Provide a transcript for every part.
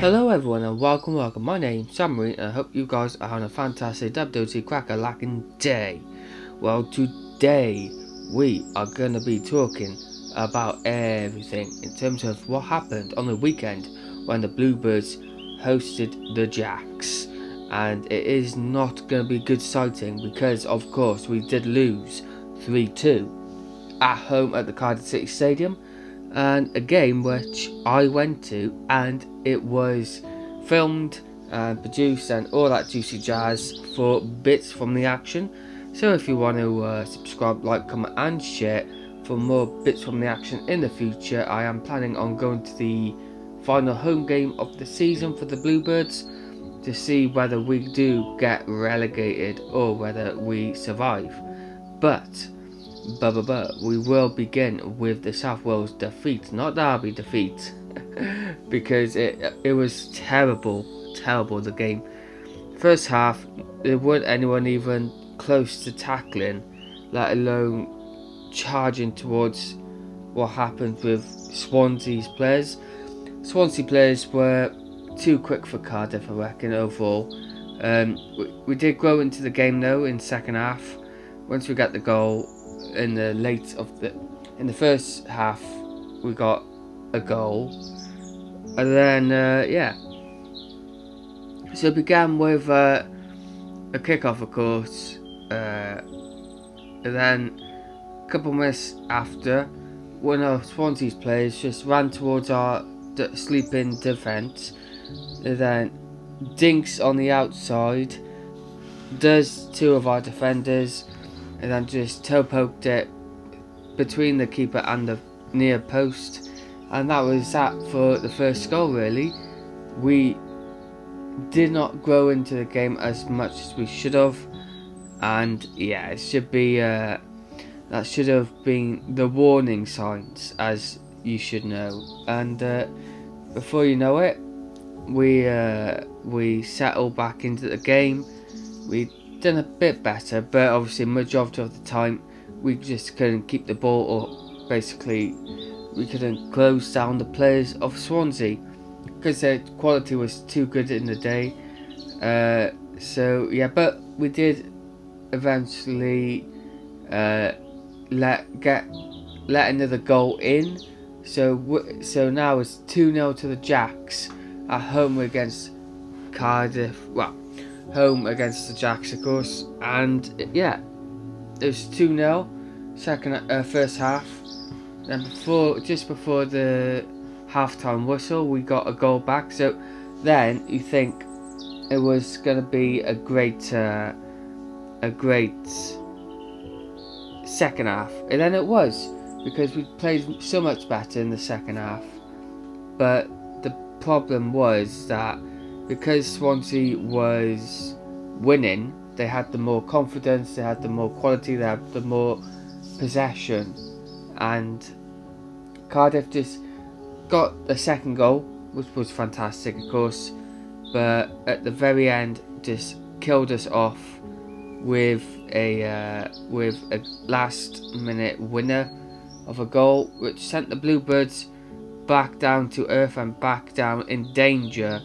Hello everyone and welcome. My name's ReaN and I hope you guys are having a fantastic cracker-lacking day. Well, today we are going to be talking about everything in terms of what happened on the weekend when the Bluebirds hosted the Jacks. And it is not going to be good sighting because of course we did lose 3-2 at home at the Cardiff City Stadium. And a game which I went to, and it was filmed and produced and all that juicy jazz for bits from the action. So if you want to subscribe, like, comment and share for more bits from the action in the future, I am planning on going to the final home game of the season for the Bluebirds to see whether we do get relegated or whether we survive. But we will begin with the South Wales defeat, not Derby defeat, because it was terrible the game. First half, there weren't anyone even close to tackling, let alone charging towards what happened with Swansea's players. Swansea players were too quick for Cardiff, I reckon, overall. We did grow into the game though in second half. Once we got the goal in the first half, we got a goal, and then yeah, so it began with a kickoff, of course, and then a couple of minutes after, one of Swansea's players just ran towards our sleeping defence, and then dinks on the outside, does two of our defenders, and then just toe poked it between the keeper and the near post, and that was that for the first goal. Really, we did not grow into the game as much as we should have, and yeah, it should be that should have been the warning signs, as you should know. And before you know it, we settled back into the game. We done a bit better, but obviously majority of the time we just couldn't keep the ball, or basically we couldn't close down the players of Swansea because their quality was too good in the day. So yeah, but we did eventually let another goal in, so now it's 2-0 to the Jacks at home against Cardiff. Well, home against the Jacks, of course, and yeah, it was 2-0 first half. Then just before the half-time whistle, we got a goal back. So then you think it was going to be a great second half, and then it was, because we played so much better in the second half. But the problem was that because Swansea was winning, they had the more confidence, they had the more quality, they had the more possession, and Cardiff just got the second goal, which was fantastic, of course, but at the very end just killed us off with a last minute winner of a goal, which sent the Bluebirds back down to earth and back down in danger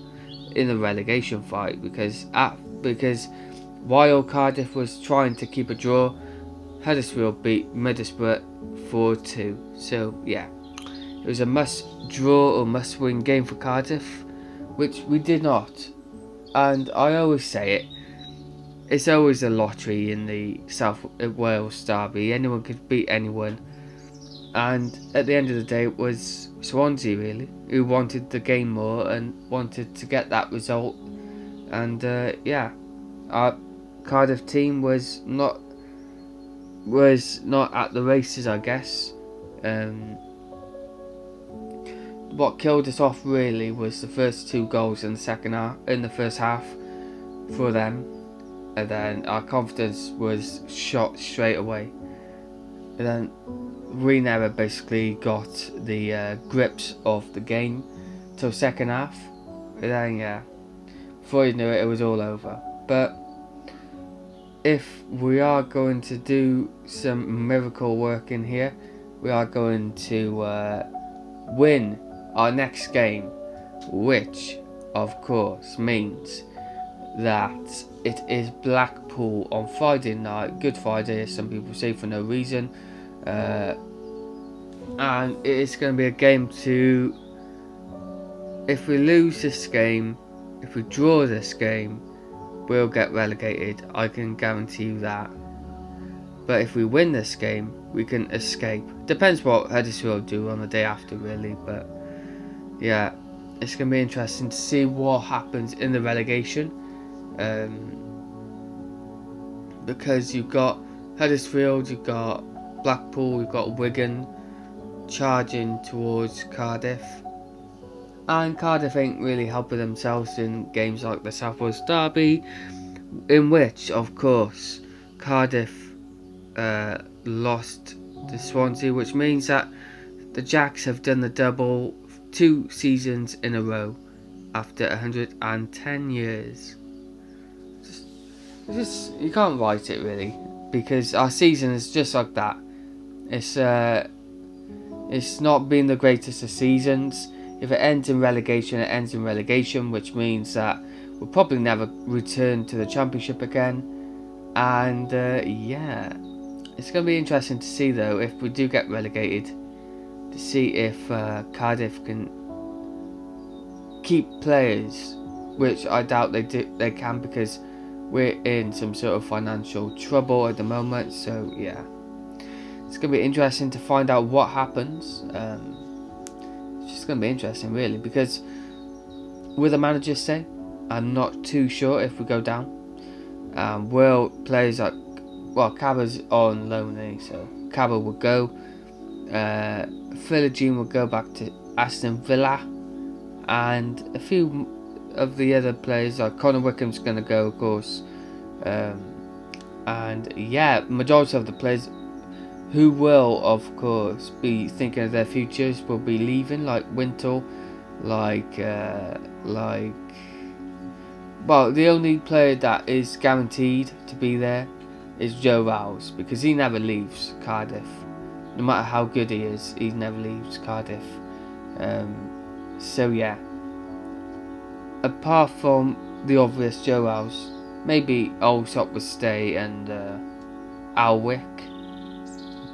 in the relegation fight, because while Cardiff was trying to keep a draw, Huddersfield beat Middlesbrough 4-2. So yeah, it was a must draw or must win game for Cardiff, which we did not. And I always say it, it's always a lottery in the South Wales derby. Anyone could beat anyone, and at the end of the day it was Swansea really who wanted the game more and wanted to get that result. And yeah, our Cardiff team was not at the races, I guess. what killed us off really was the first 2 goals in the first half for them, and then our confidence was shot straight away. And then we never basically got the grips of the game till second half. And then yeah, before you knew it, it was all over. But if we are going to do some miracle work in here, we are going to win our next game, which of course means that it is Blackpool on Friday night, Good Friday as some people say for no reason, and it is going to be a game to, if we lose this game, if we draw this game, we'll get relegated. I can guarantee you that. But if we win this game, we can escape. Depends what Huddersfield do on the day after really, but yeah, it's going to be interesting to see what happens in the relegation, because you've got Huddersfield, you've got Blackpool, you've got Wigan charging towards Cardiff, and Cardiff ain't really helping themselves in games like the South Wales Derby, in which of course Cardiff lost to Swansea, which means that the Jacks have done the double 2 seasons in a row after 110 years. Just you can't write it really, because our season is just like that. It's not been the greatest of seasons. If it ends in relegation, it ends in relegation, which means that we'll probably never return to the Championship again. And yeah, it's going to be interesting to see though, if we do get relegated, to see if Cardiff can keep players, which I doubt they can, because we're in some sort of financial trouble at the moment. So yeah, it's going to be interesting to find out what happens. It's just going to be interesting really, because will the manager stay? I'm not too sure if we go down. Will players like, well, Cabba's on loan, so Cabba will go. Philogene will go back to Aston Villa, and a few of the other players like Connor Wickham's going to go, of course. And yeah, majority of the players who will of course be thinking of their futures will be leaving, like Wintle, well, the only player that is guaranteed to be there is Joe Rouse, because he never leaves Cardiff. No matter how good he is, he never leaves Cardiff. So yeah, apart from the obvious Joe Rouse, maybe Allsop will stay and Alwick.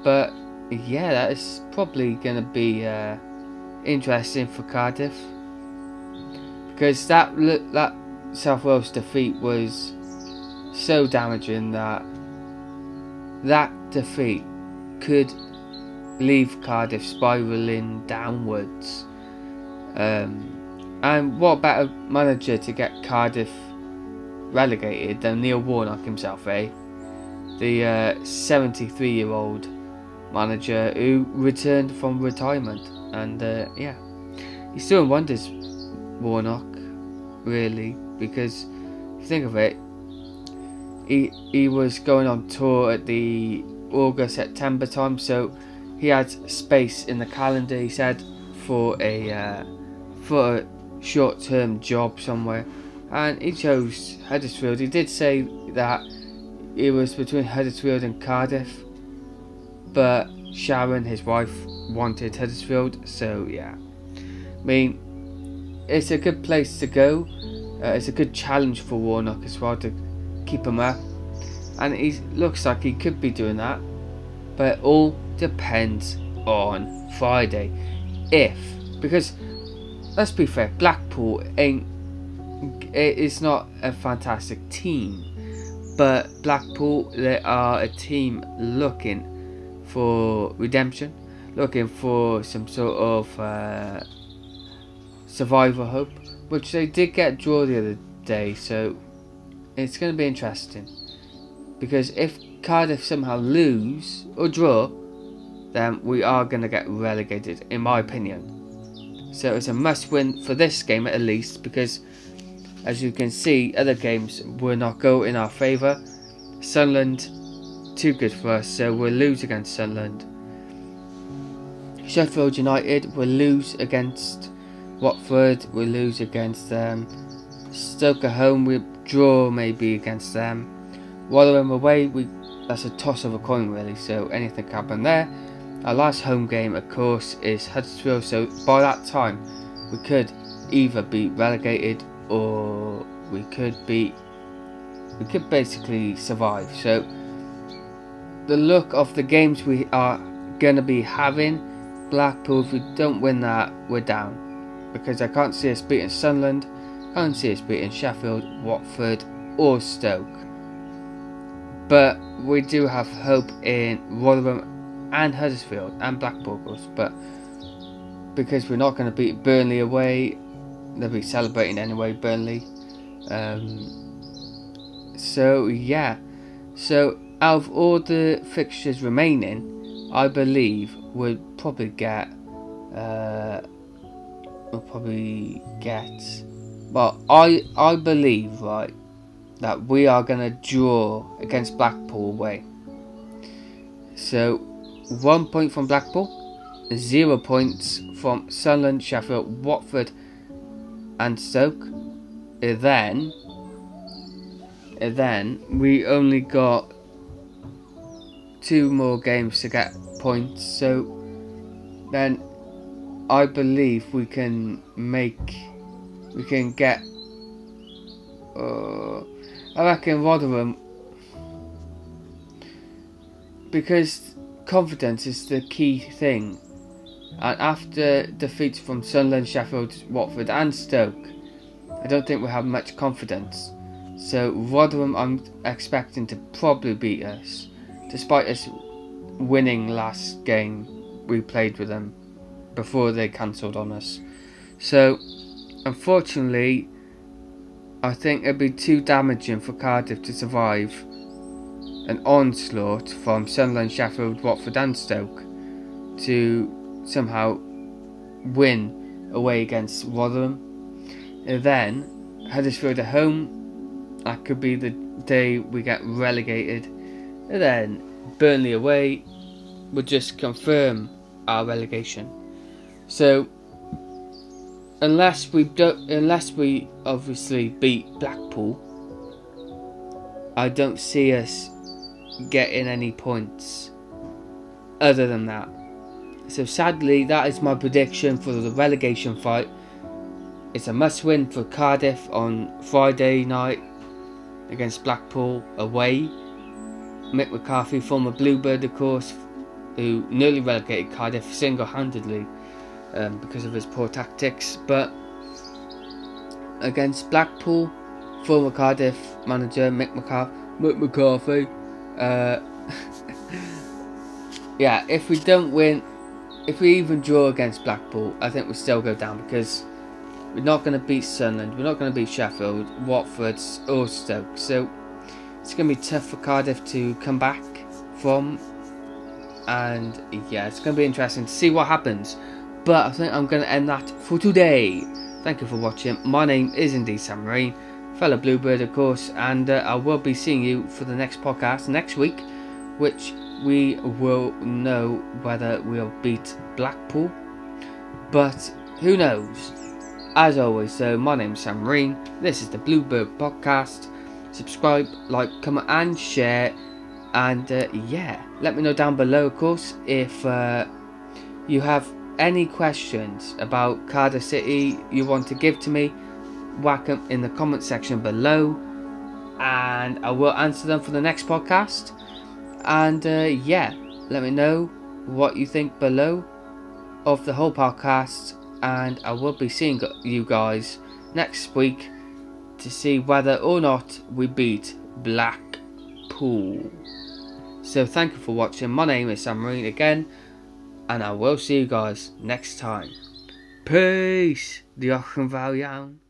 But yeah, that is probably going to be interesting for Cardiff, because that South Wales defeat was so damaging that defeat could leave Cardiff spiralling downwards. And what better manager to get Cardiff relegated than Neil Warnock himself, eh? The 73-year-old manager who returned from retirement, and yeah, he's doing wonders, Warnock, really, because if you think of it, he was going on tour at the August-September time, so he had space in the calendar, he said, for a short-term job somewhere, and he chose Huddersfield. He did say that it was between Huddersfield and Cardiff, but Sharon, his wife, wanted Huddersfield, so yeah. I mean, it's a good place to go. It's a good challenge for Warnock as well to keep him up, and he looks like he could be doing that, but it all depends on Friday. Because let's be fair, Blackpool it's not a fantastic team, but Blackpool, they are a team looking for redemption, looking for some sort of survival hope, which they did get draw the other day, so it's going to be interesting, because if Cardiff somehow lose or draw, then we are going to get relegated, in my opinion. So it's a must win for this game at least, because as you can see, other games will not go in our favour. Sunderland, too good for us, so we'll lose against Sunderland. Sheffield United will lose against Watford, we'll lose against them. Stoke at home, we'll draw maybe against them. Rotherham away, that's a toss of a coin really, so anything can happen there. Our last home game of course is Huddersfield, so by that time we could either be relegated or we could basically survive. So the look of the games we are going to be having, Blackpool, if we don't win that, we're down, because I can't see us beating Sunderland, can't see us beating Sheffield, Watford or Stoke. But we do have hope in Rotherham and Huddersfield and Blackpool, of course, but because we're not going to beat Burnley away, they'll be celebrating anyway, Burnley. So yeah, so out of all the fixtures remaining, I believe we'll probably get well, I believe, right, that we are going to draw against Blackpool away. So 1 point from Blackpool, 0 points from Sunderland, Sheffield, Watford and Stoke. Then we only got 2 more games to get points, so then I believe we can get I reckon Rotherham, because confidence is the key thing, and after defeats from Sunderland, Sheffield, Watford and Stoke, I don't think we have much confidence. So Rotherham, I'm expecting to probably beat us, despite us winning last game we played with them before they cancelled on us. So unfortunately, I think it'd be too damaging for Cardiff to survive an onslaught from Sunderland, Sheffield, Watford and Stoke to somehow win away against Rotherham. And then Huddersfield at home, that could be the day we get relegated. And then Burnley away would just confirm our relegation. So unless we obviously beat Blackpool, I don't see us getting any points other than that. So sadly, that is my prediction for the relegation fight. It's a must win for Cardiff on Friday night against Blackpool away. Mick McCarthy, former Bluebird of course, who nearly relegated Cardiff single-handedly because of his poor tactics. But against Blackpool, former Cardiff manager Mick McCarthy, yeah, if we don't win, if we even draw against Blackpool, I think we'll still go down, because we're not going to beat Sunderland, we're not going to beat Sheffield, Watford or Stoke. So it's going to be tough for Cardiff to come back from, and yeah, it's going to be interesting to see what happens. But I think I'm going to end that for today. Thank you for watching. My name is indeed ReaN, fellow Bluebird of course, and I will be seeing you for the next podcast next week, which we will know whether we'll beat Blackpool, but who knows. As always, so my name's ReaN, this is the Bluebird podcast. Subscribe, like, comment and share, and yeah, let me know down below of course if you have any questions about Cardiff City you want to give to me. Whack them in the comment section below and I will answer them for the next podcast. And yeah, let me know what you think below of the whole podcast, and I will be seeing you guys next week to see whether or not we beat Blackpool. So thank you for watching. My name is ReaN again, and I will see you guys next time. Peace. Diolch yn fawr iawn.